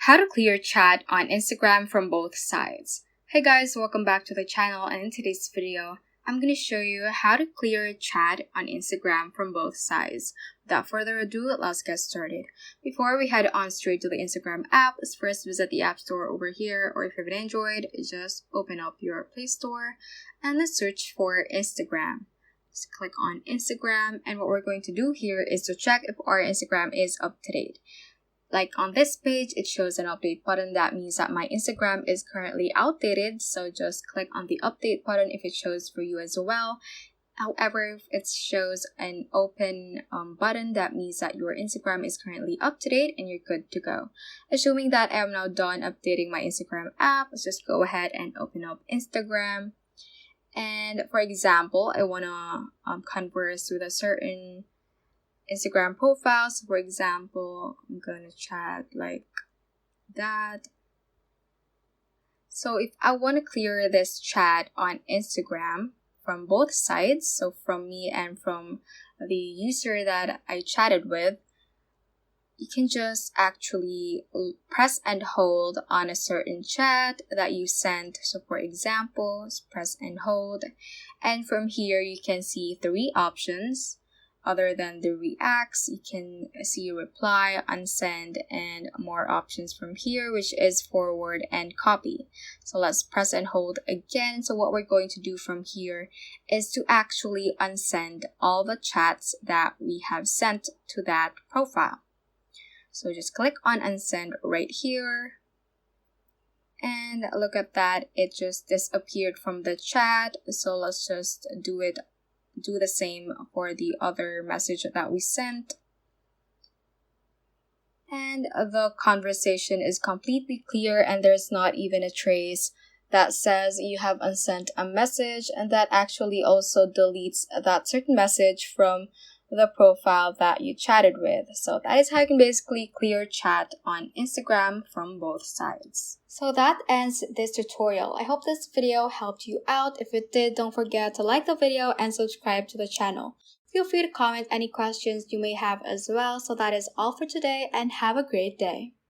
How to clear chat on Instagram from both sides. Hey guys, welcome back to the channel, and in today's video, I'm going to show you how to clear chat on Instagram from both sides. Without further ado, let's get started. Before we head on straight to the Instagram app, let's first visit the App Store over here, or if you have an Android, just open up your Play Store and let's search for Instagram. Just click on Instagram, and what we're going to do here is to check if our Instagram is up to date. Like on this page, it shows an update button. That means that my Instagram is currently outdated. So just click on the update button if it shows for you as well. However, if it shows an open button, that means that your Instagram is currently up to date and you're good to go. Assuming that I am now done updating my Instagram app, let's just go ahead and open up Instagram. And for example, I want to converse with a certain Instagram profiles. For example, I'm gonna chat like that. So if I want to clear this chat on Instagram from both sides, so from me and from the user that I chatted with, you can just actually press and hold on a certain chat that you sent. So for example, press and hold, and from here you can see three options. Other than the reacts, you can see reply, unsend, and more options from here, which is forward and copy. So let's press and hold again. So what we're going to do from here is to actually unsend all the chats that we have sent to that profile. So just click on unsend right here. And look at that, it just disappeared from the chat. So let's just do the same for the other message that we sent. And the conversation is completely clear, and there's not even a trace that says you have unsent a message, and that actually also deletes that certain message from the profile that you chatted with. So that is how you can basically clear chat on Instagram from both sides. So that ends this tutorial. I hope this video helped you out. If it did, don't forget to like the video and subscribe to the channel. Feel free to comment any questions you may have as well. So that is all for today, and have a great day.